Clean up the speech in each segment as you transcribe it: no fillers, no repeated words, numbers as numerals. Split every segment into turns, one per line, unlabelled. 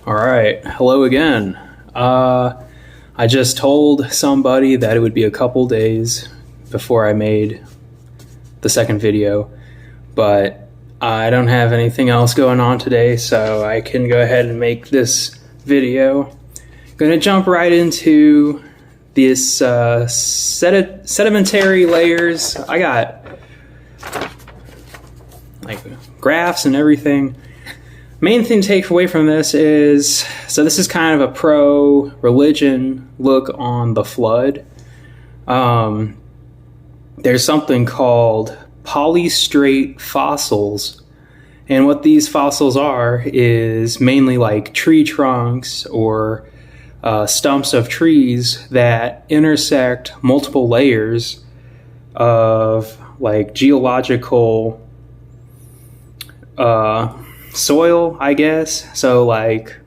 All right, hello again. I just told somebody that it would be a couple days before I made the second video, but I don't have anything else going on today, so I can go ahead and make this video. Gonna jump right into this sedimentary layers. I got like graphs and everything. Main thing to take away from this is, so this is kind of a pro-religion look on the flood. There's something called polystrate fossils, and what these fossils are is mainly like tree trunks or stumps of trees that intersect multiple layers of like geological soil, I guess. So like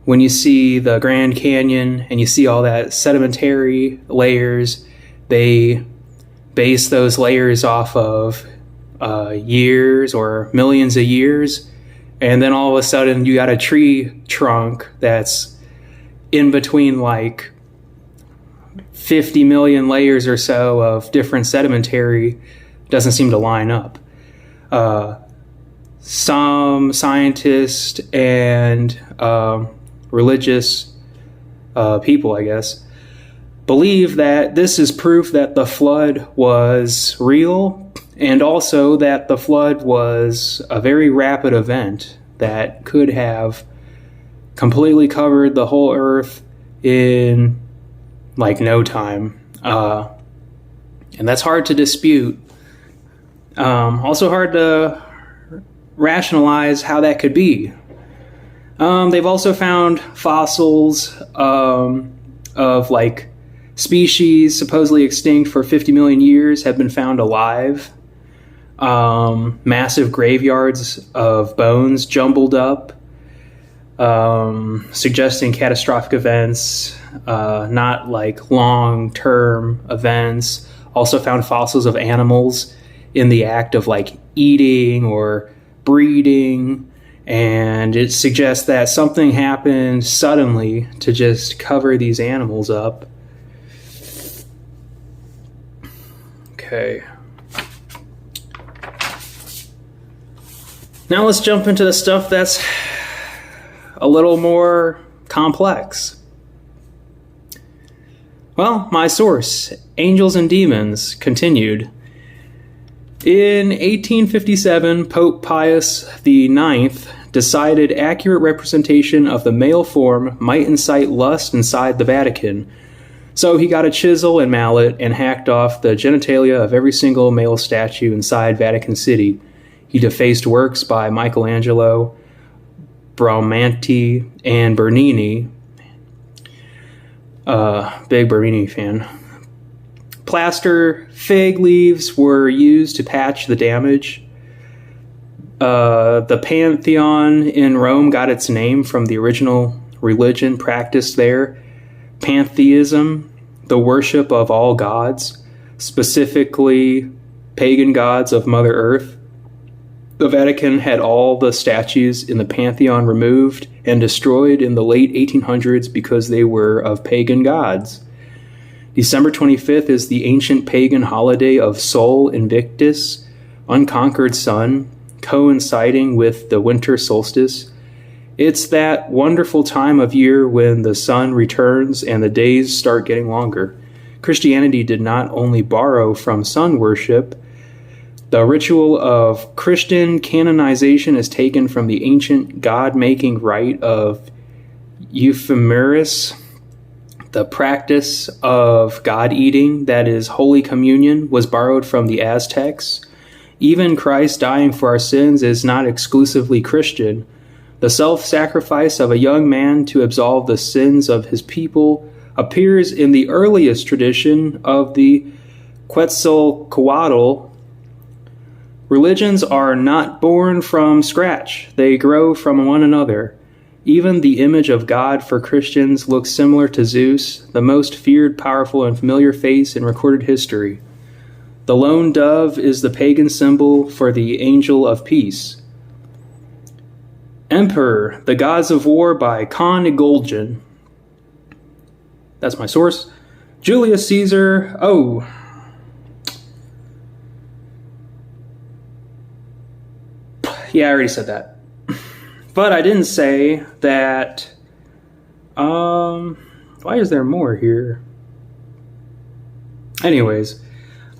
when you see the Grand Canyon and you see all that sedimentary layers, they base those layers off of years or millions of years, and then all of a sudden you got a tree trunk that's in between like 50 million layers or so of different sedimentary. Doesn't seem to line up. Some scientists and religious people, I guess, believe that this is proof that the flood was real, and also that the flood was a very rapid event that could have completely covered the whole earth in like no time. And that's hard to dispute. Also hard to rationalize how that could be. They've also found fossils of like species supposedly extinct for 50 million years have been found alive. Massive graveyards of bones jumbled up, suggesting catastrophic events, not like long-term events. Also found fossils of animals in the act of like eating or breeding, and it suggests that something happened suddenly to just cover these animals up. Okay. Now let's jump into the stuff that's a little more complex. Well, my source, Angels and Demons, continued. In 1857, Pope Pius IX decided accurate representation of the male form might incite lust inside the Vatican. So he got a chisel and mallet and hacked off the genitalia of every single male statue inside Vatican City. He defaced works by Michelangelo, Bramante, and Bernini. Big Bernini fan. Plaster fig leaves were used to patch the damage. The Pantheon in Rome got its name from the original religion practiced there, pantheism, the worship of all gods, specifically pagan gods of Mother Earth. The Vatican had all the statues in the Pantheon removed and destroyed in the late 1800s because they were of pagan gods. December 25th is the ancient pagan holiday of Sol Invictus, unconquered sun, coinciding with the winter solstice. It's that wonderful time of year when the sun returns and the days start getting longer. Christianity did not only borrow from sun worship. The ritual of Christian canonization is taken from the ancient god-making rite of Ephemeris. The practice of God-eating, that is, Holy Communion, was borrowed from the Aztecs. Even Christ dying for our sins is not exclusively Christian. The self-sacrifice of a young man to absolve the sins of his people appears in the earliest tradition of the Quetzalcoatl. Religions are not born from scratch. They grow from one another. Even the image of God for Christians looks similar to Zeus, the most feared, powerful, and familiar face in recorded history. The lone dove is the pagan symbol for the angel of peace. Emperor, The Gods of War by Khan Igulgen. That's my source. Julius Caesar. Oh. Yeah, I already said that. But I didn't say that... why is there more here? Anyways,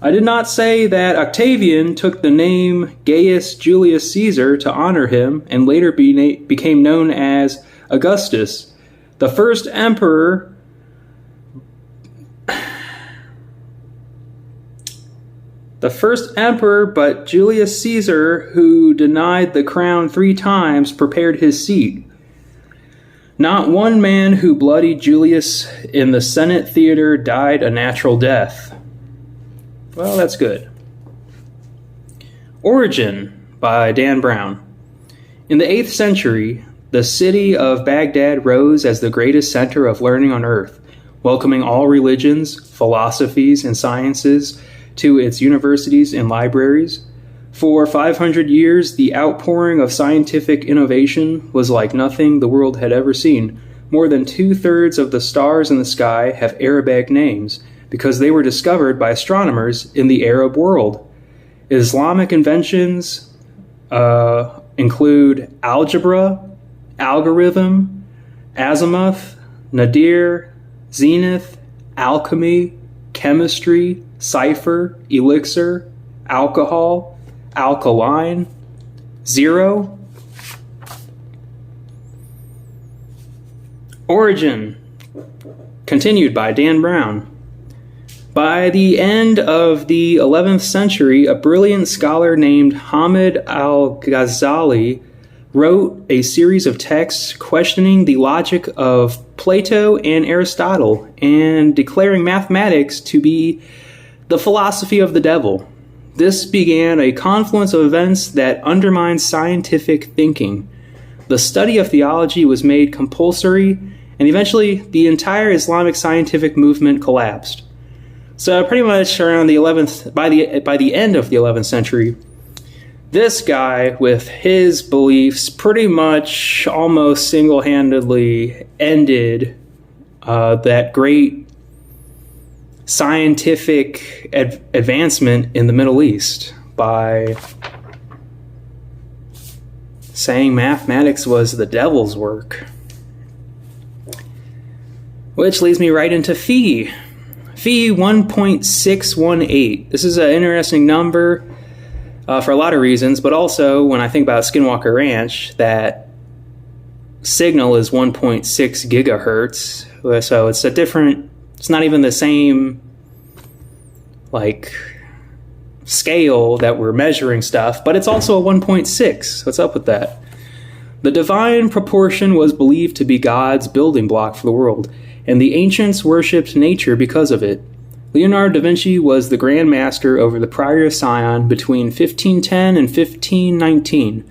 I did not say that Octavian took the name Gaius Julius Caesar to honor him and later became known as Augustus. The first emperor... but Julius Caesar, who denied the crown 3 times, prepared his seat. Not one man who bloodied Julius in the Senate theater died a natural death. Well, that's good. Origin by Dan Brown. In the 8th century, the city of Baghdad rose as the greatest center of learning on earth, welcoming all religions, philosophies, and sciences to its universities and libraries. For 500 years, the outpouring of scientific innovation was like nothing the world had ever seen. More than 2/3 of the stars in the sky have Arabic names because they were discovered by astronomers in the Arab world. Islamic inventions include algebra, algorithm, azimuth, nadir, zenith, alchemy, chemistry, cipher, elixir, alcohol, alkaline, zero. Origin, continued by Dan Brown. By the end of the 11th century, a brilliant scholar named Hamid al-Ghazali wrote a series of texts questioning the logic of Plato and Aristotle and declaring mathematics to be the philosophy of the devil. This began a confluence of events that undermined scientific thinking. The study of theology was made compulsory, and eventually the entire Islamic scientific movement collapsed. So pretty much around the 11th, by the end of the 11th century, this guy with his beliefs pretty much almost single-handedly ended that great scientific advancement in the Middle East by saying mathematics was the devil's work. Which leads me right into Phi. Phi 1.618. This is an interesting number for a lot of reasons, but also when I think about Skinwalker Ranch, that signal is 1.6 gigahertz. So it's a different, it's not even the same like scale that we're measuring stuff, but it's also a 1.6. What's up with that? The divine proportion was believed to be God's building block for the world, and the ancients worshipped nature because of it. Leonardo da Vinci was the Grand Master over the Priory of Sion between 1510 and 1519.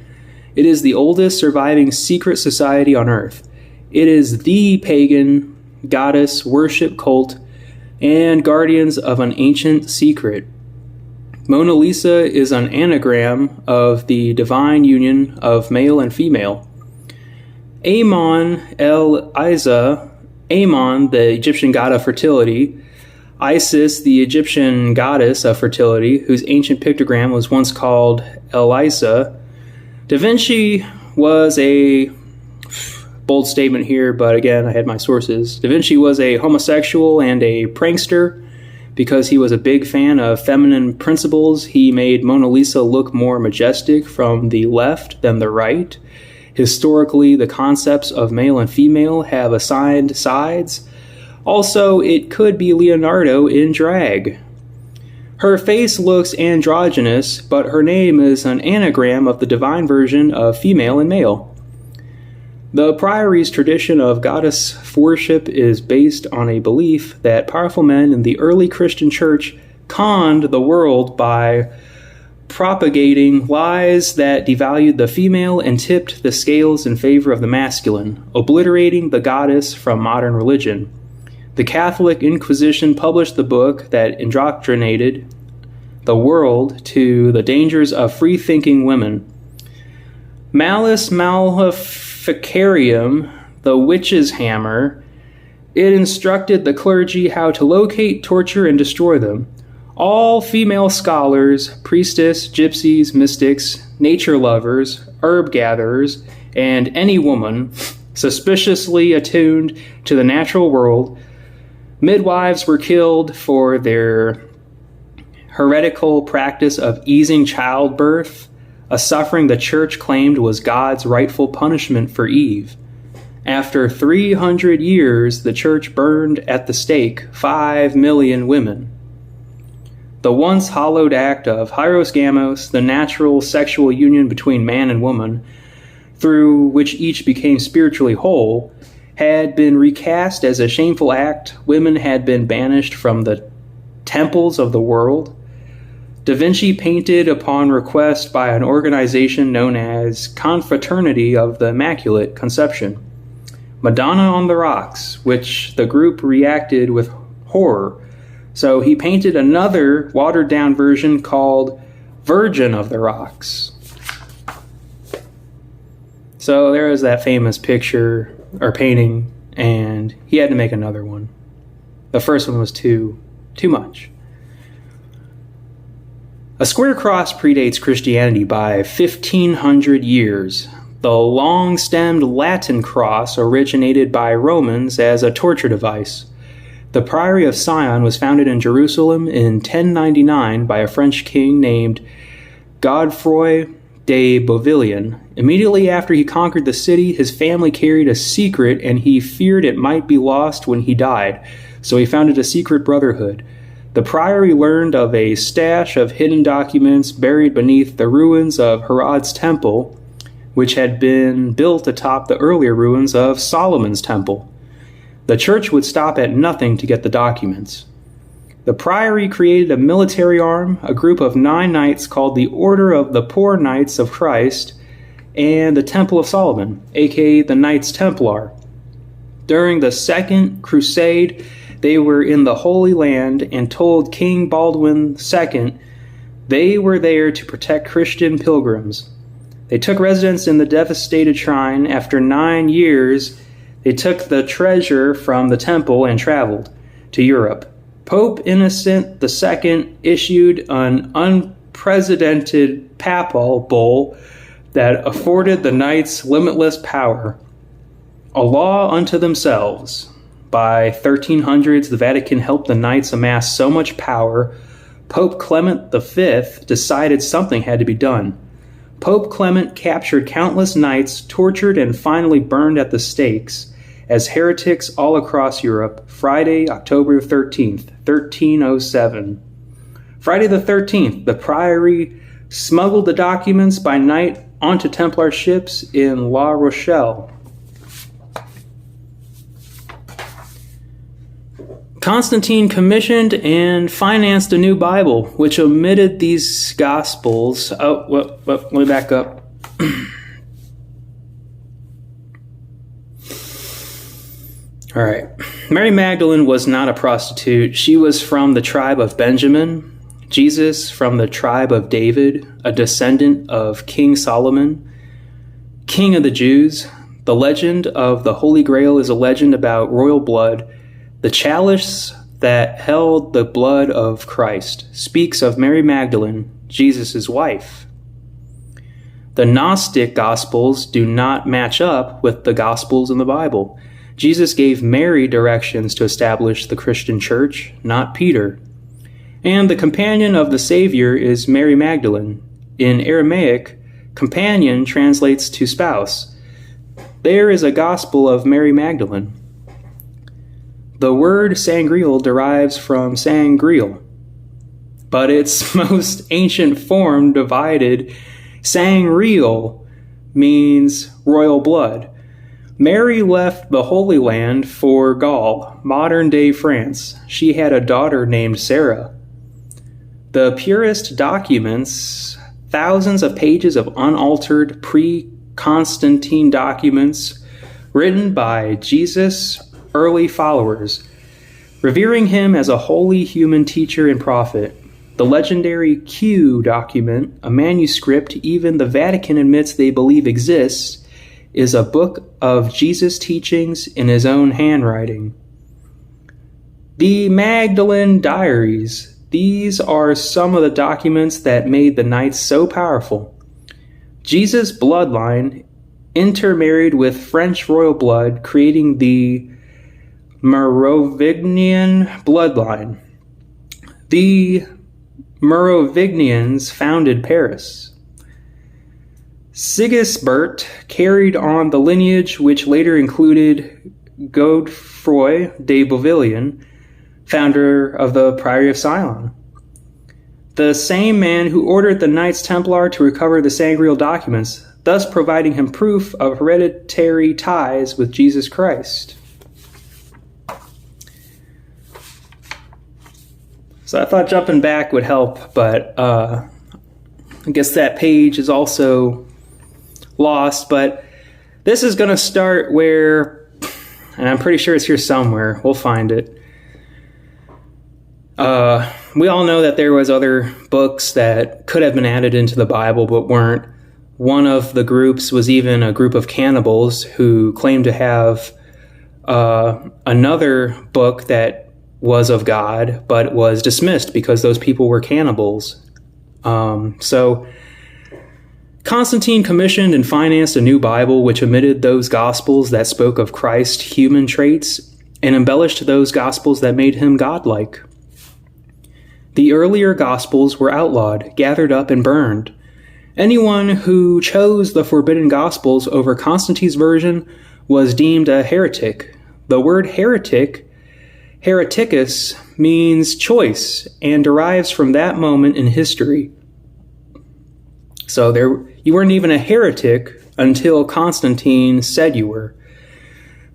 It is the oldest surviving secret society on Earth. It is the pagan goddess worship cult and guardians of an ancient secret. Mona Lisa is an anagram of the divine union of male and female. Amon el-Isa, Amon, the Egyptian god of fertility, Isis, the Egyptian goddess of fertility, whose ancient pictogram was once called Elisa. Da Vinci was a, bold statement here, but again, I had my sources. Da Vinci was a homosexual and a prankster. Because he was a big fan of feminine principles, he made Mona Lisa look more majestic from the left than the right. Historically, the concepts of male and female have assigned sides. Also, it could be Leonardo in drag. Her face looks androgynous, but her name is an anagram of the divine version of female and male. The Priory's tradition of goddess worship is based on a belief that powerful men in the early Christian church conned the world by propagating lies that devalued the female and tipped the scales in favor of the masculine, obliterating the goddess from modern religion. The Catholic Inquisition published the book that indoctrinated the world to the dangers of free-thinking women. Malus Maleficarum, the witch's hammer, it instructed the clergy how to locate, torture, and destroy them. All female scholars, priestess, gypsies, mystics, nature lovers, herb gatherers, and any woman suspiciously attuned to the natural world, midwives were killed for their heretical practice of easing childbirth, a suffering the church claimed was God's rightful punishment for Eve. After 300 years, the church burned at the stake 5 million women. The once hallowed act of hieros gamos, the natural sexual union between man and woman, through which each became spiritually whole, had been recast as a shameful act. Women had been banished from the temples of the world. Da Vinci painted upon request by an organization known as Confraternity of the Immaculate Conception, Madonna on the Rocks, which the group reacted with horror. So he painted another watered-down version called Virgin of the Rocks. So there is that famous picture or painting, and he had to make another one. The first one was too much. A square cross predates Christianity by 1,500 years. The long-stemmed Latin cross originated by Romans as a torture device. The Priory of Sion was founded in Jerusalem in 1099 by a French king named Godefroy de Bouillon. Immediately after he conquered the city, his family carried a secret, and he feared it might be lost when he died, so he founded a secret brotherhood. The priory learned of a stash of hidden documents buried beneath the ruins of Herod's temple, which had been built atop the earlier ruins of Solomon's temple. The church would stop at nothing to get the documents. The priory created a military arm, a group of 9 knights called the Order of the Poor Knights of Christ, and the Temple of Solomon, aka the Knights Templar. During the Second Crusade, they were in the Holy Land and told King Baldwin II they were there to protect Christian pilgrims. They took residence in the devastated shrine. After 9 years, they took the treasure from the temple and traveled to Europe. Pope Innocent II issued an unprecedented papal bull that afforded the knights limitless power, a law unto themselves. By 1300s, the Vatican helped the knights amass so much power, Pope Clement V decided something had to be done. Pope Clement captured countless knights, tortured, and finally burned at the stakes as heretics all across Europe, Friday, October 13th, 1307. Friday the 13th, the priory smuggled the documents by night onto Templar ships in La Rochelle. Constantine commissioned and financed a new Bible, which omitted these Gospels. Let me back up. All right. Mary Magdalene was not a prostitute. She was from the tribe of Benjamin. Jesus from the tribe of David, a descendant of King Solomon, King of the Jews. The legend of the Holy Grail is a legend about royal blood. The chalice that held the blood of Christ speaks of Mary Magdalene, Jesus' wife. The Gnostic Gospels do not match up with the Gospels in the Bible. Jesus gave Mary directions to establish the Christian church, not Peter. And the companion of the Savior is Mary Magdalene. In Aramaic, companion translates to spouse. There is a gospel of Mary Magdalene. The word sangreal derives from sangreal, but its most ancient form, divided, sangreal, means royal blood. Mary left the Holy Land for Gaul, modern-day France. She had a daughter named Sarah. The purest documents, thousands of pages of unaltered pre-Constantine documents written by Jesus' early followers, revering him as a holy human teacher and prophet. The legendary Q document, a manuscript even the Vatican admits they believe exists, is a book of Jesus' teachings in his own handwriting. The Magdalene Diaries. These are some of the documents that made the Knights so powerful. Jesus' bloodline intermarried with French royal blood, creating the Merovingian bloodline. The Merovingians founded Paris. Sigisbert carried on the lineage which later included Godefroy de Bouillon, founder of the Priory of Ceylon. The same man who ordered the Knights Templar to recover the Sangreal documents, thus providing him proof of hereditary ties with Jesus Christ. So I thought jumping back would help, but I guess that page is also lost. But this is going to start where, and I'm pretty sure it's here somewhere. We'll find it. We all know that there was other books that could have been added into the Bible but weren't. One of the groups was even a group of cannibals who claimed to have another book that was of God, but was dismissed because those people were cannibals. So Constantine commissioned and financed a new Bible which omitted those Gospels that spoke of Christ's human traits and embellished those Gospels that made him godlike. The earlier Gospels were outlawed, gathered up, and burned. Anyone who chose the forbidden Gospels over Constantine's version was deemed a heretic. The word hereticus, means choice and derives from that moment in history. So you weren't even a heretic until Constantine said you were.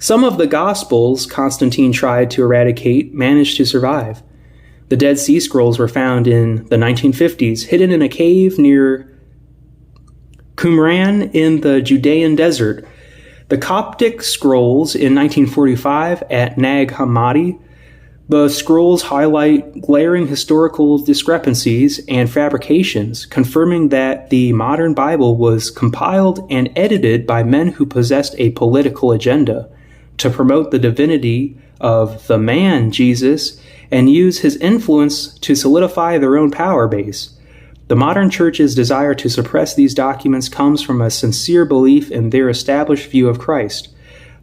Some of the Gospels Constantine tried to eradicate managed to survive. The Dead Sea Scrolls were found in the 1950s, hidden in a cave near Qumran in the Judean desert. The Coptic Scrolls in 1945 at Nag Hammadi. The scrolls highlight glaring historical discrepancies and fabrications, confirming that the modern Bible was compiled and edited by men who possessed a political agenda to promote the divinity of the man, Jesus, and use his influence to solidify their own power base. The modern church's desire to suppress these documents comes from a sincere belief in their established view of Christ.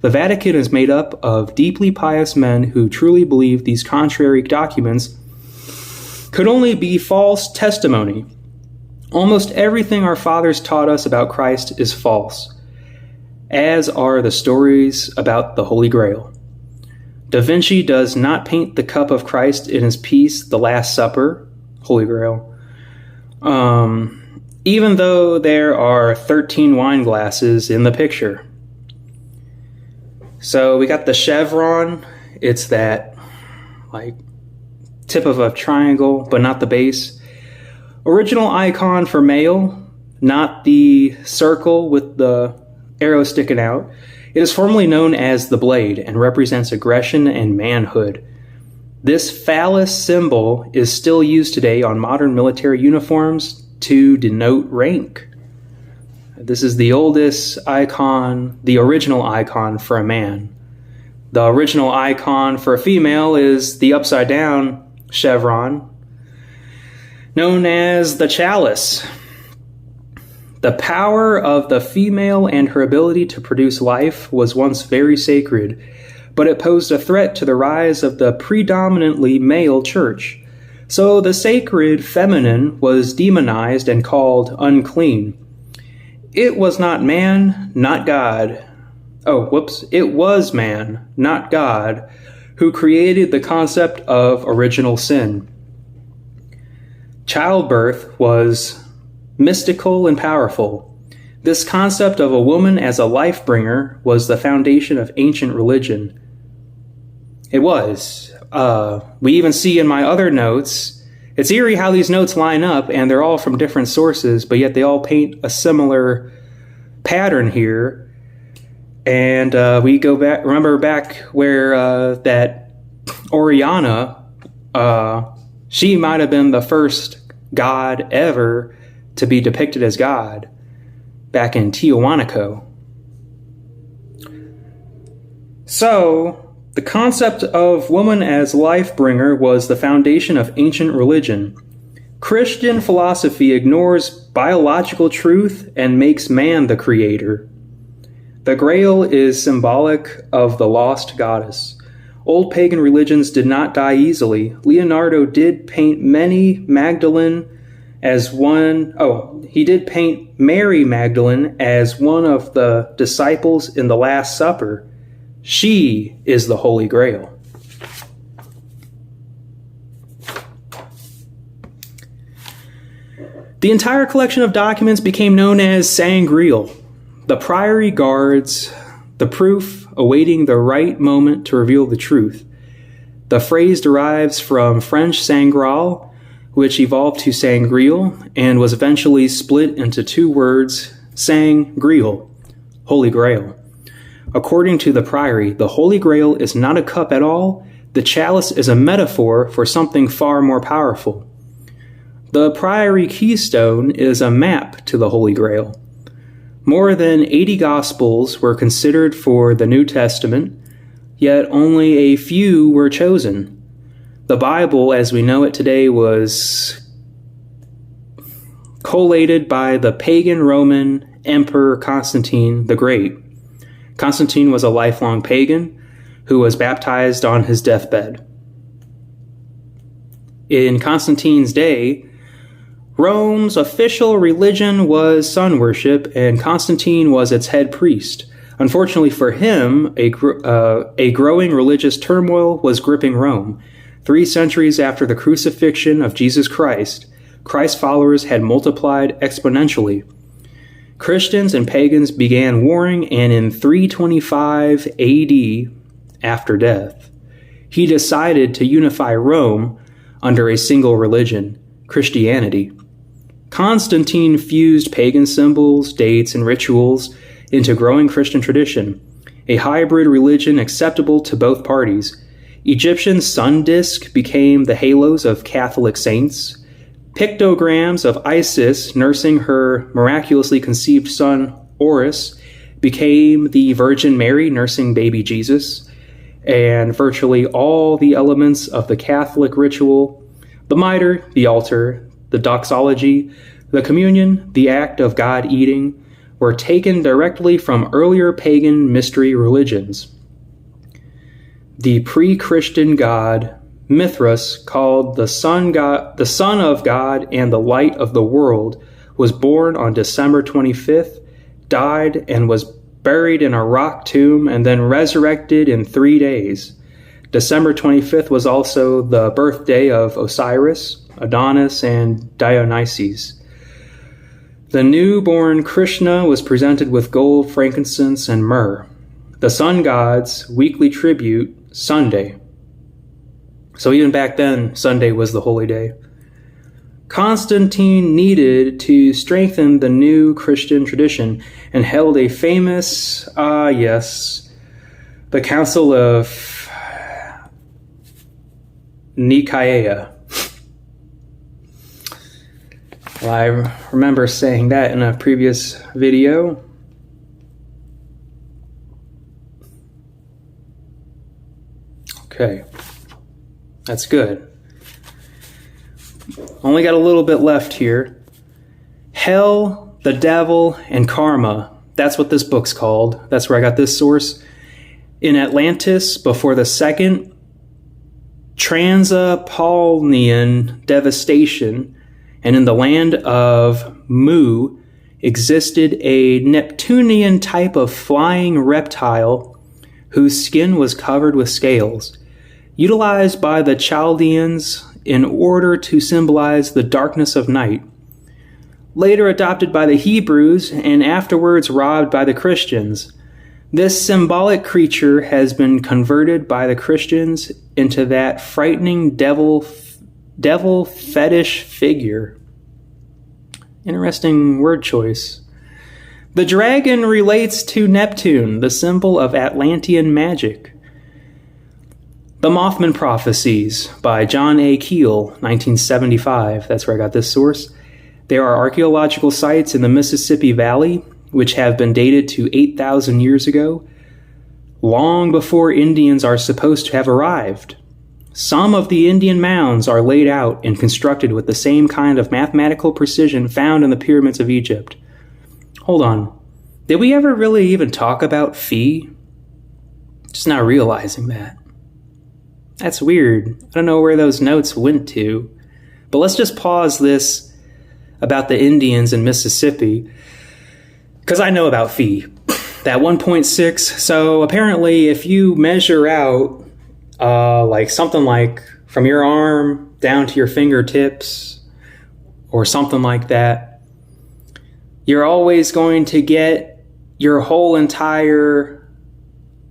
The Vatican is made up of deeply pious men who truly believe these contrary documents could only be false testimony. Almost everything our fathers taught us about Christ is false, as are the stories about the Holy Grail. Da Vinci does not paint the cup of Christ in his piece, The Last Supper, Holy Grail, even though there are 13 wine glasses in the picture. So we got the chevron. It's that tip of a triangle, but not the base. Original icon for male, not the circle with the arrow sticking out. It is formally known as the blade and represents aggression and manhood. This phallus symbol is still used today on modern military uniforms to denote rank. This is the oldest icon, the original icon for a man. The original icon for a female is the upside down chevron, known as the chalice. The power of the female and her ability to produce life was once very sacred, but it posed a threat to the rise of the predominantly male church. So the sacred feminine was demonized and called unclean. It was not man, not God. It was man, not God, who created the concept of original sin. Childbirth was mystical and powerful. This concept of a woman as a life bringer was the foundation of ancient religion. It was. We even see in my other notes, it's eerie how these notes line up, and they're all from different sources, but yet they all paint a similar pattern here. And we go back, remember back where that Oriana, She might have been the first god ever to be depicted as God back in Tiahuanaco. So, the concept of woman as life bringer was the foundation of ancient religion. Christian philosophy ignores biological truth and makes man the creator. The Grail is symbolic of the lost goddess. Old pagan religions did not die easily. Leonardo did paint Mary Magdalene as one of the disciples in the Last Supper. She is the Holy Grail. The entire collection of documents became known as Sangreal. The priory guards the proof, awaiting the right moment to reveal the truth. The phrase derives from French Sangreal, which evolved to Sangreal and was eventually split into two words, Sangreal, Holy Grail. According to the priory, the Holy Grail is not a cup at all. The chalice is a metaphor for something far more powerful. The priory keystone is a map to the Holy Grail. More than 80 Gospels were considered for the New Testament, yet only a few were chosen. The Bible, as we know it today, was collated by the pagan Roman Emperor Constantine the Great. Constantine was a lifelong pagan who was baptized on his deathbed. In Constantine's day, Rome's official religion was sun worship, and Constantine was its head priest. Unfortunately for him, a growing religious turmoil was gripping Rome. 3 centuries after the crucifixion of Jesus Christ, Christ's followers had multiplied exponentially. Christians and pagans began warring, and in 325 AD, after death, he decided to unify Rome under a single religion, Christianity. Constantine fused pagan symbols, dates, and rituals into growing Christian tradition, a hybrid religion acceptable to both parties. Egyptian sun disk became the halos of Catholic saints. Pictograms of Isis nursing her miraculously conceived son, Horus, became the Virgin Mary nursing baby Jesus. And virtually all the elements of the Catholic ritual, the mitre, the altar, the doxology, the communion, the act of God eating, were taken directly from earlier pagan mystery religions. The pre-Christian god Mithras, called the Son of God and the Light of the World, was born on December 25th, died and was buried in a rock tomb, and then resurrected in 3 days. December 25th was also the birthday of Osiris, Adonis, and Dionysus. The newborn Krishna was presented with gold, frankincense, and myrrh. The sun god's weekly tribute, Sunday. So even back then, Sunday was the holy day. Constantine needed to strengthen the new Christian tradition and held a famous, the Council of Nicaea. Well, I remember saying that in a previous video. Okay, that's good. Only got a little bit left here. Hell, the Devil, and Karma. That's what this book's called. That's where I got this source. In Atlantis, before the second Transapolnian devastation, and in the land of Mu, existed a Neptunian type of flying reptile whose skin was covered with scales, utilized by the Chaldeans in order to symbolize the darkness of night. Later adopted by the Hebrews and afterwards robbed by the Christians, this symbolic creature has been converted by the Christians into that frightening devil fetish figure. Interesting word choice. The dragon relates to Neptune, the symbol of Atlantean magic. The Mothman Prophecies by John A. Keel, 1975. That's where I got this source. There are archaeological sites in the Mississippi Valley which have been dated to 8,000 years ago, long before Indians are supposed to have arrived. Some of the Indian mounds are laid out and constructed with the same kind of mathematical precision found in the pyramids of Egypt. Hold on. Did we ever really even talk about Phi? Just not realizing that. That's weird. I don't know where those notes went to. But let's just pause this about the Indians in Mississippi, because I know about Phi. That 1.6. So apparently if you measure out like something like from your arm down to your fingertips or something like that, you're always going to get your whole entire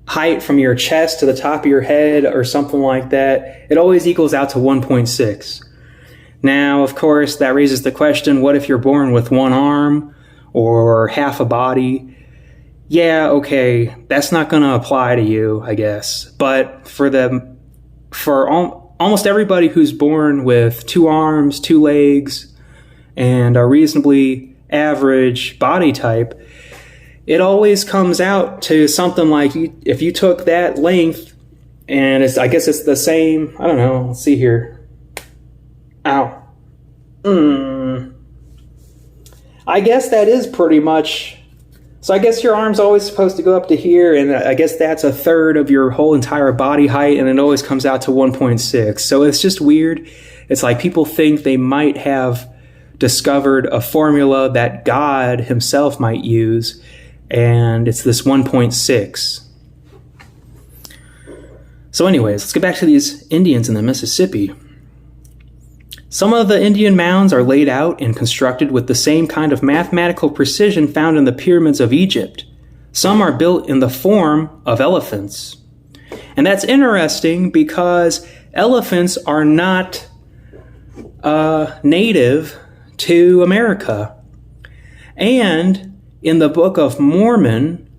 height from your chest to the top of your head or something like that. It always equals out to 1.6. Now, of course, that raises the question, what if you're born with one arm or half a body? Yeah, okay, that's not going to apply to you, I guess. But for almost everybody who's born with two arms, two legs, and a reasonably average body type, it always comes out to something like, if you took that length, and I guess it's the same, I don't know, let's see here. Ow. I guess that is pretty much, so I guess your arm's always supposed to go up to here, and I guess that's a third of your whole entire body height, and it always comes out to 1.6. So it's just weird. It's like people think they might have discovered a formula that God himself might use, and it's this 1.6. So anyways, let's get back to these Indians in the Mississippi. Some of the Indian mounds are laid out and constructed with the same kind of mathematical precision found in the pyramids of Egypt. Some are built in the form of elephants. And that's interesting because elephants are not native to America. And in the Book of Mormon,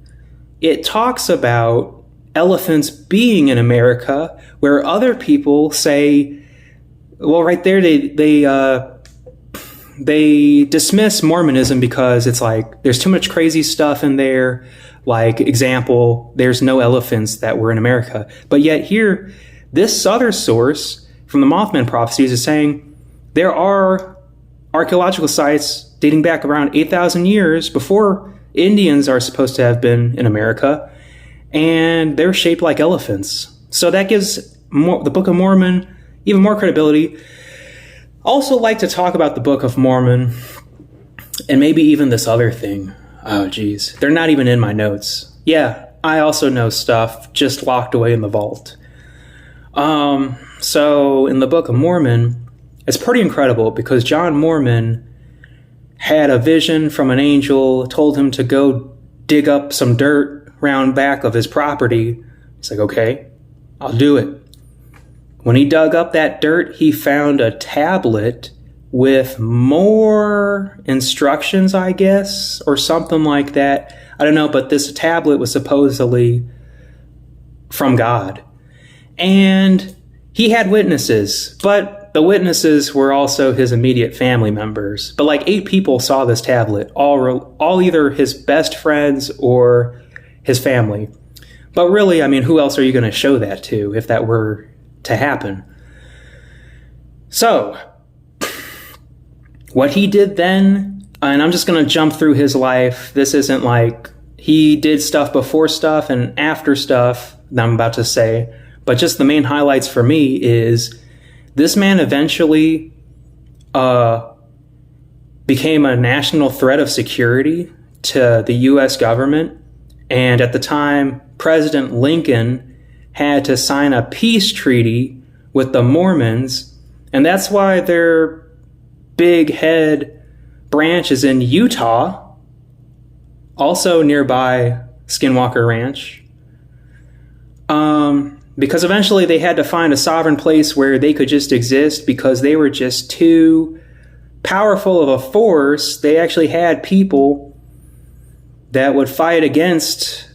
it talks about elephants being in America, where other people say, well, right there, they dismiss Mormonism because it's like there's too much crazy stuff in there. Like, example, there's no elephants that were in America. But yet here, this other source from the Mothman Prophecies is saying there are archaeological sites dating back around 8,000 years before Indians are supposed to have been in America, and they're shaped like elephants. So that gives the Book of Mormon even more credibility. Also like to talk about the Book of Mormon and maybe even this other thing. Oh, geez. They're not even in my notes. Yeah, I also know stuff just locked away in the vault. So in the Book of Mormon, it's pretty incredible because John Mormon had a vision from an angel, told him to go dig up some dirt round back of his property. He's like, okay, I'll do it. When he dug up that dirt, he found a tablet with more instructions, I guess, or something like that. I don't know, but this tablet was supposedly from God. And he had witnesses, but the witnesses were also his immediate family members. But like 8 people saw this tablet, all either his best friends or his family. But really, I mean, who else are you going to show that to if that were to happen? So, what he did then, and I'm just going to jump through his life. This isn't like he did stuff before stuff and after stuff that I'm about to say, but just the main highlights for me is this man eventually became a national threat of security to the U.S. government. And at the time, President Lincoln had to sign a peace treaty with the Mormons, and that's why their big head branch is in Utah, also nearby Skinwalker Ranch, because eventually they had to find a sovereign place where they could just exist because they were just too powerful of a force. They actually had people that would fight against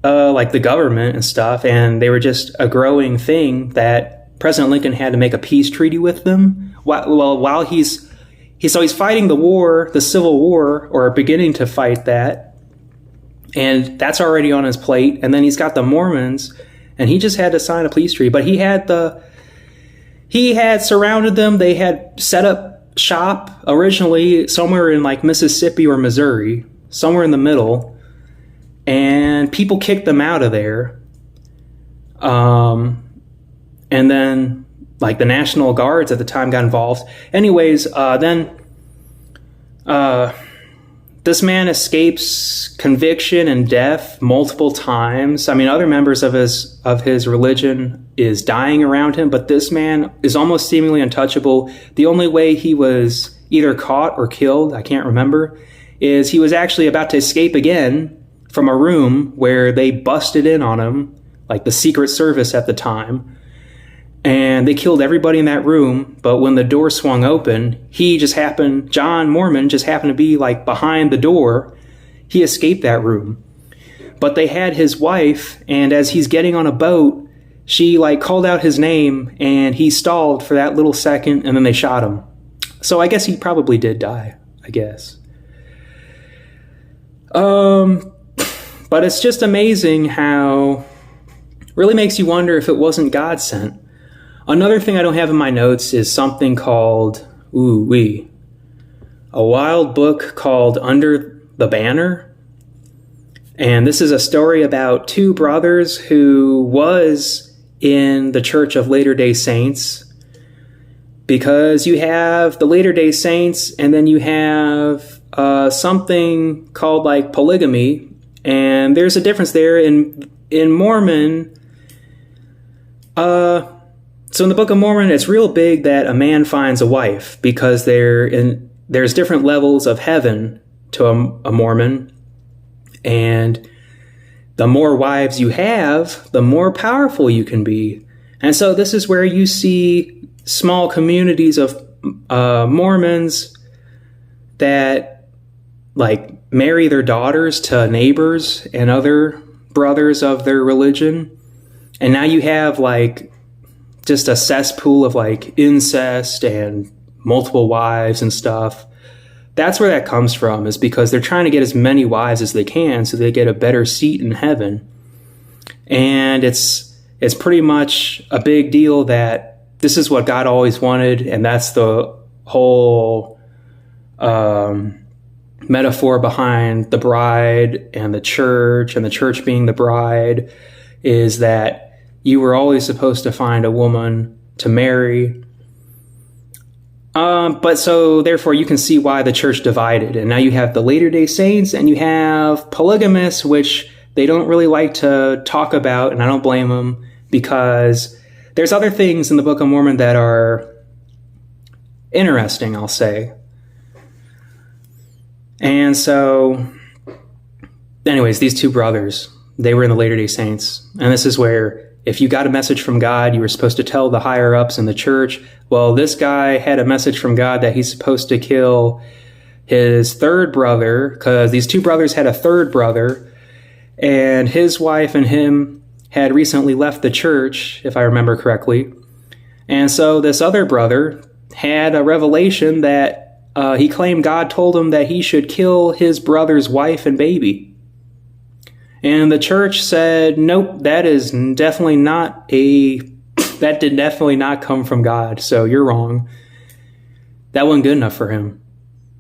like the government and stuff, and they were just a growing thing that President Lincoln had to make a peace treaty with them. While he's fighting the war, the Civil War, or beginning to fight that, and that's already on his plate. And then he's got the Mormons, and he just had to sign a peace treaty. But he had surrounded them. They had set up shop originally somewhere in like Mississippi or Missouri, somewhere in the middle, and people kicked them out of there. And then like the National Guards at the time got involved. Anyways, then this man escapes conviction and death multiple times. I mean, other members of his religion is dying around him, but this man is almost seemingly untouchable. The only way he was either caught or killed, I can't remember, is he was actually about to escape again from a room where they busted in on him, like the Secret Service at the time. And they killed everybody in that room, but when the door swung open, John Mormon just happened to be like behind the door. He escaped that room. But they had his wife, and as he's getting on a boat, she like called out his name, and he stalled for that little second, and then they shot him. So I guess he probably did die, I guess. But it's just amazing how it really makes you wonder if it wasn't God sent. Another thing I don't have in my notes is something called, a wild book called Under the Banner. And this is a story about two brothers who was in the Church of Latter-day Saints. Because you have the Latter-day Saints, and then you have something called like polygamy. And there's a difference there in Mormon. So in the Book of Mormon, it's real big that a man finds a wife, because there's different levels of heaven to a Mormon. And the more wives you have, the more powerful you can be. And so this is where you see small communities of Mormons that like marry their daughters to neighbors and other brothers of their religion. And now you have like just a cesspool of like incest and multiple wives and stuff. That's where that comes from, is because they're trying to get as many wives as they can so they get a better seat in heaven. And it's pretty much a big deal that this is what God always wanted, and that's the whole metaphor behind the bride and the church being the bride, is that you were always supposed to find a woman to marry. But so therefore you can see why the church divided. And now you have the Latter-day Saints and you have polygamists, which they don't really like to talk about. And I don't blame them, because there's other things in the Book of Mormon that are interesting, I'll say. And so anyways, these two brothers, they were in the Latter-day Saints. And this is where, if you got a message from God, you were supposed to tell the higher ups in the church. Well, this guy had a message from God that he's supposed to kill his third brother, because these two brothers had a third brother, and his wife and him had recently left the church, if I remember correctly. And so this other brother had a revelation that he claimed God told him that he should kill his brother's wife and baby. And the church said, nope, that did definitely not come from God. So you're wrong. That wasn't good enough for him.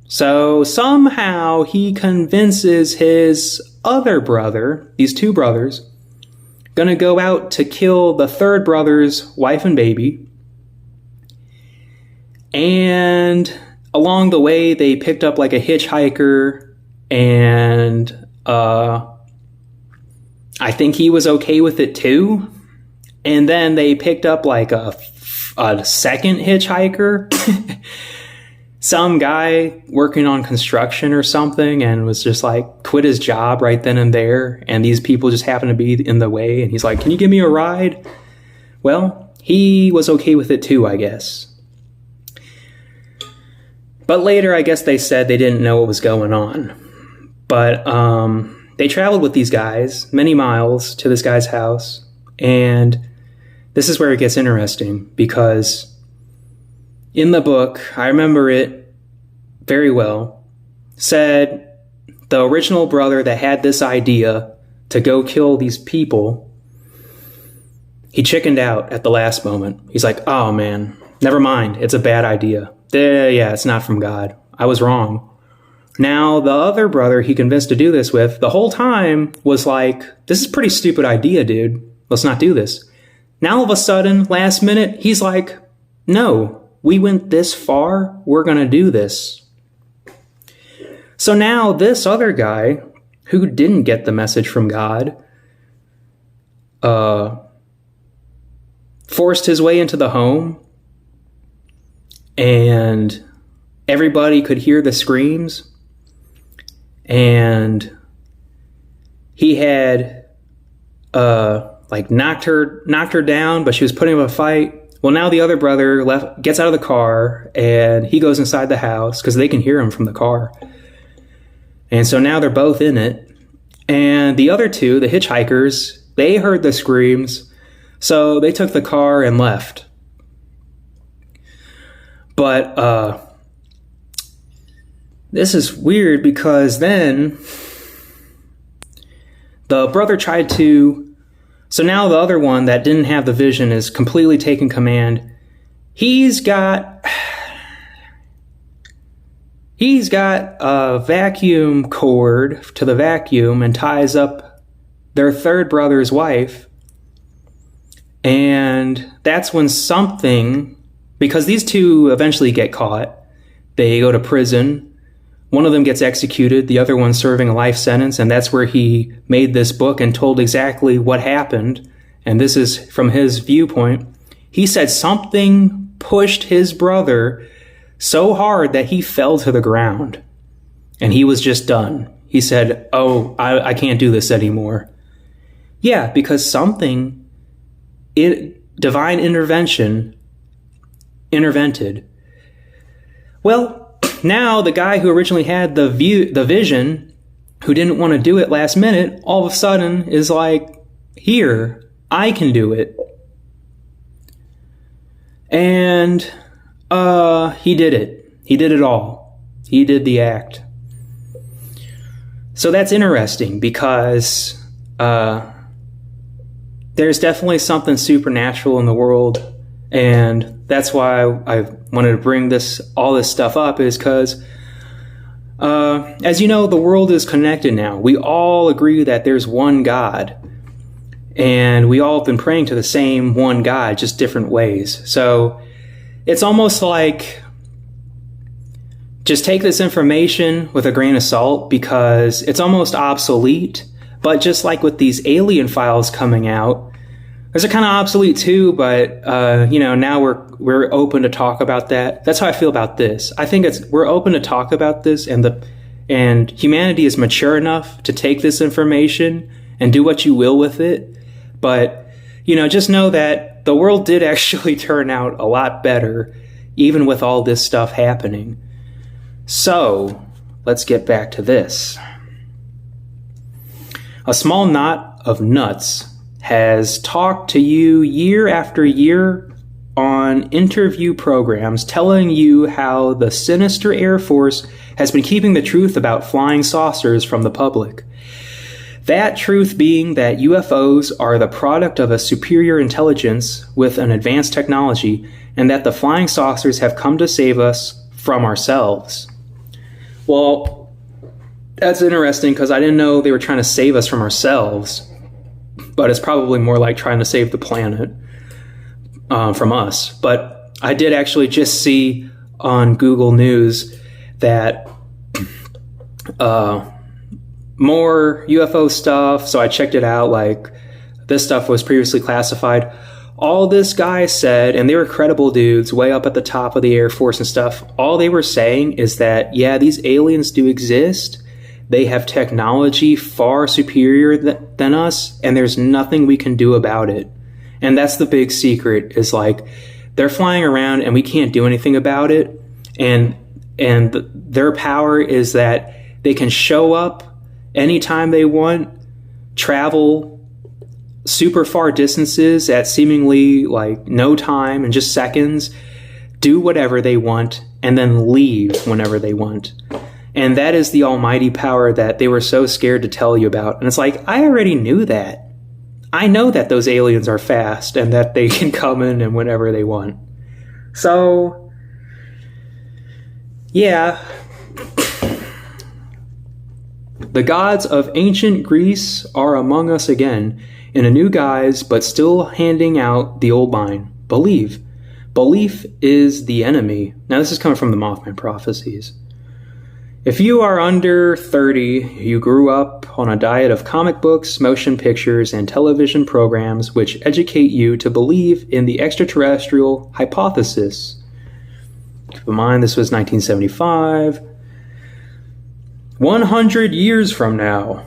So somehow he convinces his other brother, these two brothers, gonna go out to kill the third brother's wife and baby. And along the way, they picked up like a hitchhiker, and I think he was okay with it too. And then they picked up like a second hitchhiker, some guy working on construction or something, and was just like quit his job right then and there. And these people just happened to be in the way. And he's like, can you give me a ride? Well, he was okay with it too, I guess. But later, I guess they said they didn't know what was going on. But they traveled with these guys many miles to this guy's house. And this is where it gets interesting, because in the book, I remember it very well, said the original brother that had this idea to go kill these people, he chickened out at the last moment. He's like, oh man, never mind. It's a bad idea. Yeah, it's not from God. I was wrong. Now, the other brother he convinced to do this with the whole time was like, this is a pretty stupid idea, dude. Let's not do this. Now, all of a sudden, last minute, he's like, no, we went this far. We're going to do this. So now this other guy who didn't get the message from God forced his way into the home, and everybody could hear the screams, and he had knocked her down, but she was putting up a fight. Well, now the other brother gets out of the car, and he goes inside the house because they can hear him from the car. And so now they're both in it. And the other two, the hitchhikers, they heard the screams, so they took the car and left. But this is weird, because then the brother tried to... So now the other one that didn't have the vision is completely taking command. He's got a vacuum cord to the vacuum and ties up their third brother's wife. And that's when something... Because these two eventually get caught. They go to prison. One of them gets executed, the other one serving a life sentence, and that's where he made this book and told exactly what happened. And this is from his viewpoint. He said something pushed his brother so hard that he fell to the ground. And he was just done. He said, oh, I can't do this anymore. Yeah, because divine intervention intervented. Well, now the guy who originally had the vision, who didn't want to do it last minute, all of a sudden is like, here, I can do it. And he did it. He did it all. He did the act. So that's interesting, because there's definitely something supernatural in the world. And that's why I wanted to bring all this stuff up, is because, as you know, the world is connected now. We all agree that there's one God, and we all have been praying to the same one God, just different ways. So it's almost like, just take this information with a grain of salt, because it's almost obsolete. But just like with these alien files coming out, those are kind of obsolete too, but now we're open to talk about that. That's how I feel about this. I think we're open to talk about this, and humanity is mature enough to take this information and do what you will with it. But just know that the world did actually turn out a lot better, even with all this stuff happening. So let's get back to this. A small knot of nuts has talked to you year after year on interview programs, telling you how the sinister Air Force has been keeping the truth about flying saucers from the public. That truth being that UFOs are the product of a superior intelligence with an advanced technology, and that the flying saucers have come to save us from ourselves. Well, that's interesting, because I didn't know they were trying to save us from ourselves. But it's probably more like trying to save the planet from us. But I did actually just see on Google News that more UFO stuff. So I checked it out. Like, this stuff was previously classified. All this guy said, and they were credible dudes way up at the top of the Air Force and stuff. All they were saying is that, yeah, these aliens do exist. They have technology far superior than us, and there's nothing we can do about it. And that's the big secret, is like, they're flying around and we can't do anything about it. And their power is that they can show up anytime they want, travel super far distances at seemingly like no time and just seconds, do whatever they want, and then leave whenever they want. And that is the almighty power that they were so scared to tell you about. And it's like, I already knew that. I know that those aliens are fast and that they can come in and whenever they want. So, yeah. The gods of ancient Greece are among us again, in a new guise, but still handing out the old line. Believe. Belief is the enemy. Now, this is coming from the Mothman prophecies. If you are under 30, you grew up on a diet of comic books, motion pictures, and television programs which educate you to believe in the extraterrestrial hypothesis. Keep in mind, this was 1975. 100 years from now,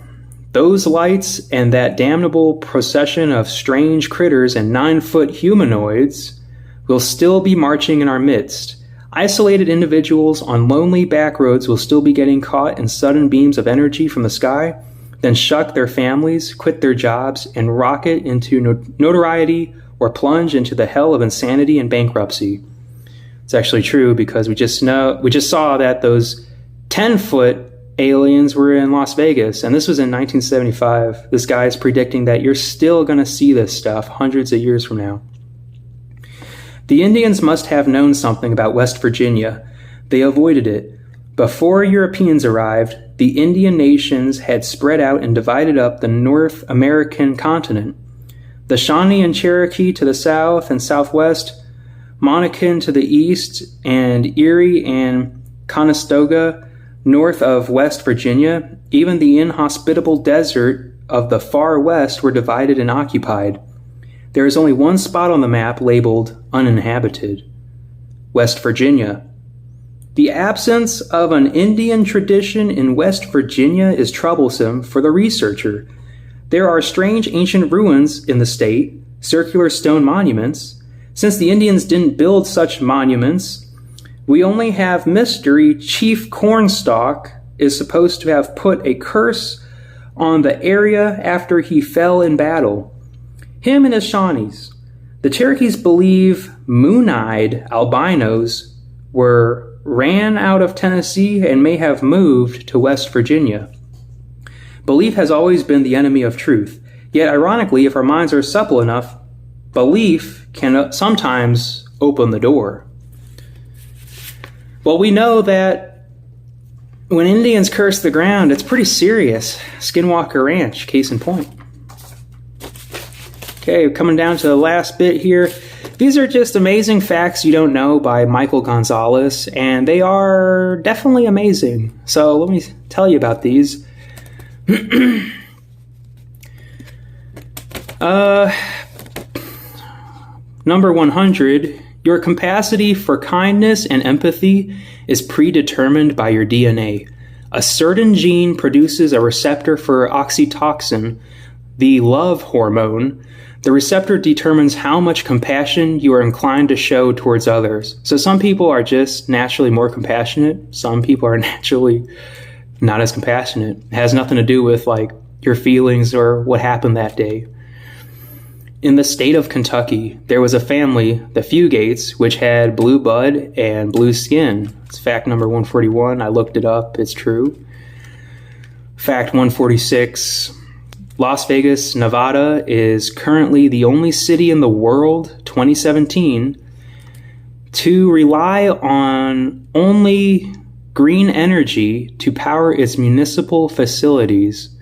those lights and that damnable procession of strange critters and 9-foot humanoids will still be marching in our midst. Isolated individuals on lonely back roads will still be getting caught in sudden beams of energy from the sky, then shuck their families, quit their jobs, and rocket into notoriety or plunge into the hell of insanity and bankruptcy. It's actually true because we just saw that those 10-foot aliens were in Las Vegas, and this was in 1975. This guy is predicting that you're still going to see this stuff hundreds of years from now. The Indians must have known something about West Virginia. They avoided it. Before Europeans arrived, the Indian nations had spread out and divided up the North American continent. The Shawnee and Cherokee to the south and southwest, Monacan to the east, and Erie and Conestoga north of West Virginia. Even the inhospitable desert of the far west were divided and occupied. There is only one spot on the map labeled uninhabited: West Virginia. The absence of an Indian tradition in West Virginia is troublesome for the researcher. There are strange ancient ruins in the state, circular stone monuments. Since the Indians didn't build such monuments, we only have mystery. Chief Cornstalk is supposed to have put a curse on the area after he fell in battle. Him and his Shawnees. The Cherokees believe moon-eyed albinos ran out of Tennessee and may have moved to West Virginia. Belief has always been the enemy of truth. Yet, ironically, if our minds are supple enough, belief can sometimes open the door. Well, we know that when Indians curse the ground, it's pretty serious. Skinwalker Ranch, case in point. Okay, coming down to the last bit here. These are just amazing facts you don't know by Michael Gonzalez, and they are definitely amazing. So let me tell you about these. Number 100, your capacity for kindness and empathy is predetermined by your DNA. A certain gene produces a receptor for oxytocin, the love hormone. The receptor determines how much compassion you are inclined to show towards others. So some people are just naturally more compassionate. Some people are naturally not as compassionate. It has nothing to do with like your feelings or what happened that day. In the state of Kentucky, there was a family, the Fugates, which had blue blood and blue skin. It's fact number 141. I looked it up. It's true. Fact 146. Las Vegas, Nevada is currently the only city in the world, 2017, to rely on only green energy to power its municipal facilities.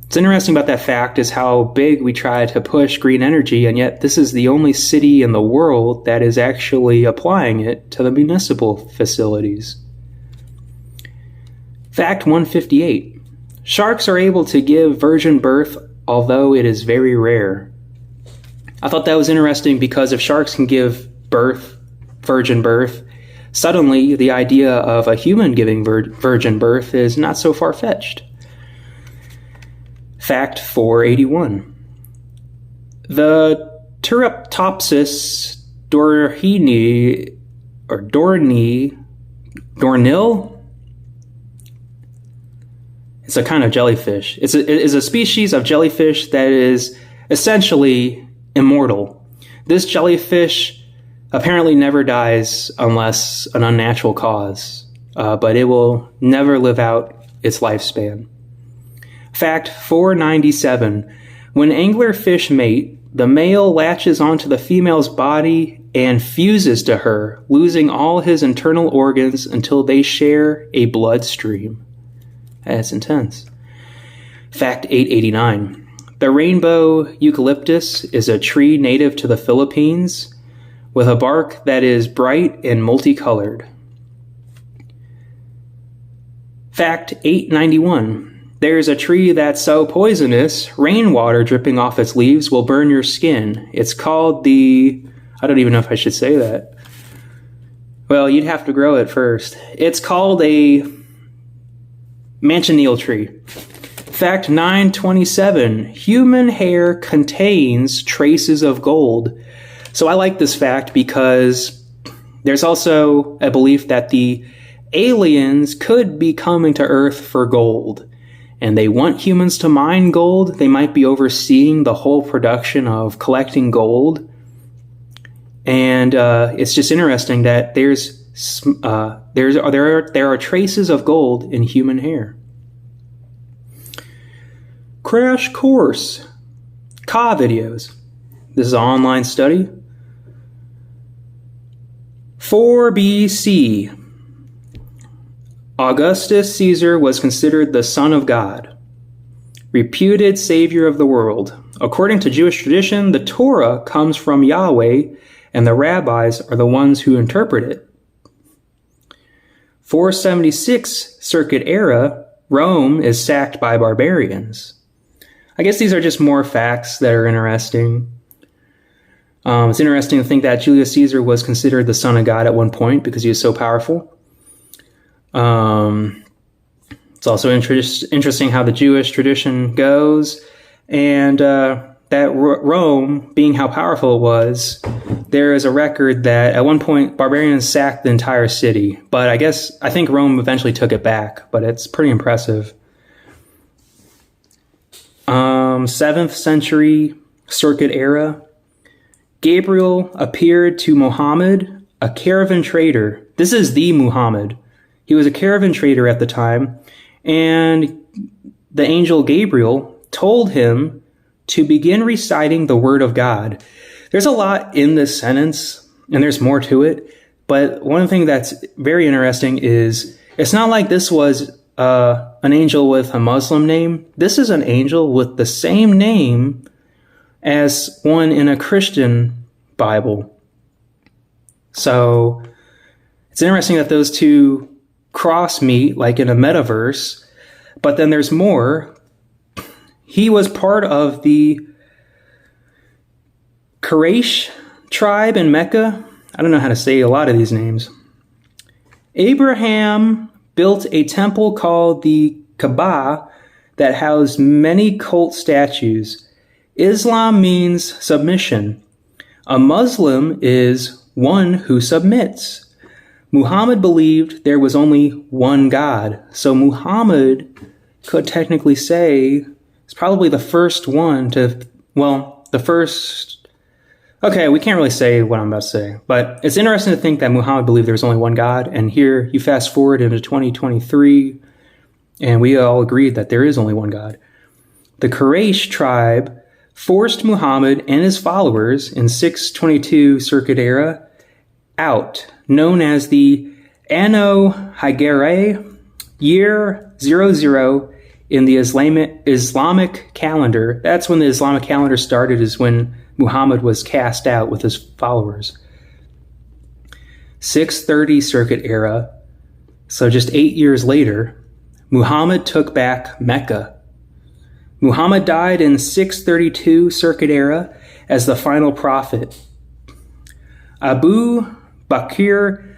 What's interesting about that fact is how big we try to push green energy, and yet this is the only city in the world that is actually applying it to the municipal facilities. Fact 158. Sharks are able to give virgin birth, although it is very rare. I thought that was interesting because if sharks can give birth, virgin birth, suddenly the idea of a human giving virgin birth is not so far-fetched. Fact 481. The Turritopsis dornii, It's a kind of jellyfish. It is a species of jellyfish that is essentially immortal. This jellyfish apparently never dies unless an unnatural cause, but it will never live out its lifespan. Fact 497. When anglerfish mate, the male latches onto the female's body and fuses to her, losing all his internal organs until they share a bloodstream. That's intense. Fact 889. The rainbow eucalyptus is a tree native to the Philippines with a bark that is bright and multicolored. Fact 891. There is a tree that's so poisonous, rainwater dripping off its leaves will burn your skin. It's called I don't even know if I should say that. Well, you'd have to grow it first. It's called a manchineel tree. Fact 927. Human hair contains traces of gold. So I like this fact because there's also a belief that the aliens could be coming to Earth for gold. And they want humans to mine gold. They might be overseeing the whole production of collecting gold. And it's just interesting that there are traces of gold in human hair. Crash course. Ka videos. This is an online study. 4 BC. Augustus Caesar was considered the Son of God, reputed savior of the world. According to Jewish tradition, the Torah comes from Yahweh, and the rabbis are the ones who interpret it. 476 Circuit era, Rome is sacked by barbarians. I guess these are just more facts that are interesting. It's interesting to think that Julius Caesar was considered the son of God at one point because he was so powerful. It's also interesting how the Jewish tradition goes, and that Rome, being how powerful it was, there is a record that at one point barbarians sacked the entire city, but I think Rome eventually took it back, but it's pretty impressive. 7th century Circuit era, Gabriel appeared to Muhammad, a caravan trader. This is the Muhammad. He was a caravan trader at the time, and the angel Gabriel told him to begin reciting the word of God. There's a lot in this sentence, and there's more to it, but one thing that's very interesting is it's not like this was an angel with a Muslim name. This is an angel with the same name as one in a Christian Bible. So it's interesting that those two cross meet like in a metaverse, but then there's more. He was part of the Quraysh tribe in Mecca. I don't know how to say a lot of these names. Abraham built a temple called the Kaaba that housed many cult statues. Islam means submission. A Muslim is one who submits. Muhammad believed there was only one God. So Muhammad could technically say it's probably the first one to, okay, we can't really say what I'm about to say, but it's interesting to think that Muhammad believed there was only one God. And here you fast forward into 2023, and we all agreed that there is only one God. The Quraysh tribe forced Muhammad and his followers in 622 Circuit era out, known as the Anno Hagere, year 00 in the Islamic calendar. That's when the Islamic calendar started, is when Muhammad was cast out with his followers. 630 Circuit era, so just 8 years later, Muhammad took back Mecca. Muhammad died in 632 Circuit era as the final prophet. Abu Bakr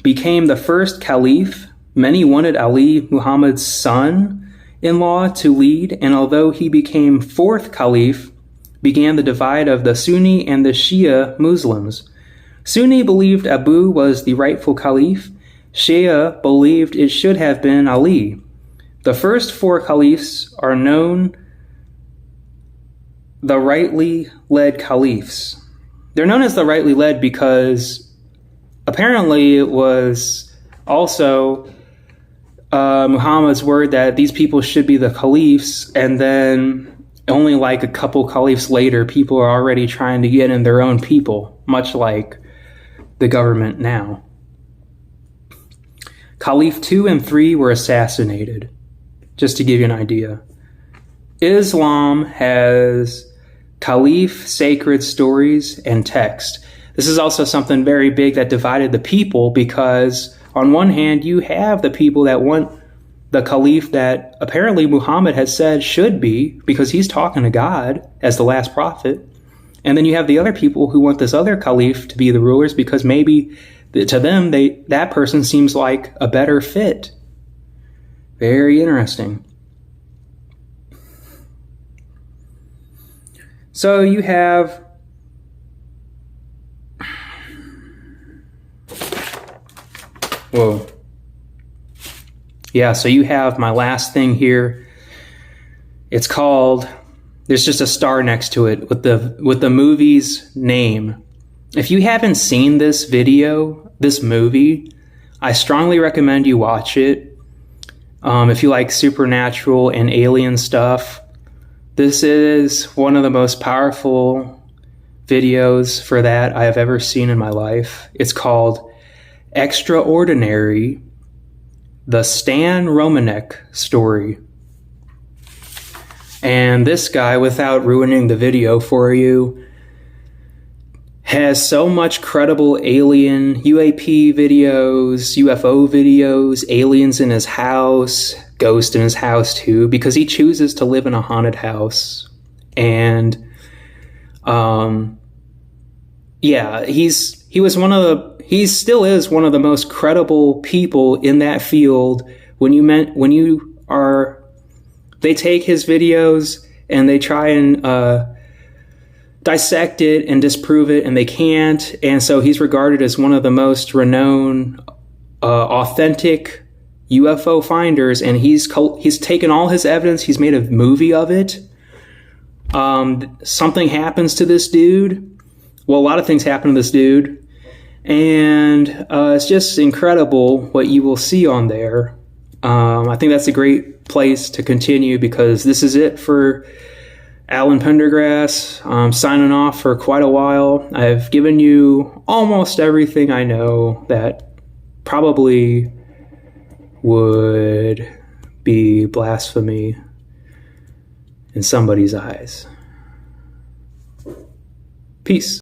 became the first caliph. Many wanted Ali, Muhammad's son-in-law, to lead, and although he became fourth caliph, began the divide of the Sunni and the Shia Muslims. Sunni believed Abu was the rightful caliph. Shia believed it should have been Ali. The first 4 caliphs are known the rightly led caliphs. They're known as the rightly led because apparently it was also Muhammad's word that these people should be the caliphs, and then only like a couple caliphs later, people are already trying to get in their own people, much like the government now. Caliph 2 and 3 were assassinated, just to give you an idea. Islam has caliph sacred stories and text. This is also something very big that divided the people, because on one hand, you have the people that want the caliph that apparently Muhammad has said should be, because he's talking to God as the last prophet. And then you have the other people who want this other caliph to be the rulers because maybe to them, that person seems like a better fit. Very interesting. So you have so you have my last thing here. It's called, there's just a star next to it with the movie's name. If you haven't seen this movie, I strongly recommend you watch it. If you like supernatural and alien stuff, this is one of the most powerful videos for that I have ever seen in my life. It's called Extraordinary, the Stan Romanek story. And this guy, without ruining the video for you, has so much credible alien UAP videos, UFO videos, aliens in his house, ghost in his house too, because he chooses to live in a haunted house. And he still is one of the most credible people in that field. They take his videos and they try and dissect it and disprove it, and they can't. And so he's regarded as one of the most renowned, authentic UFO finders. And he's taken all his evidence. He's made a movie of it. Something happens to this dude. Well, a lot of things happen to this dude. And it's just incredible what you will see on there. I think that's a great place to continue, because this is it for Alan Pendergrass. I'm signing off for quite a while. I've given you almost everything I know that probably would be blasphemy in somebody's eyes. Peace.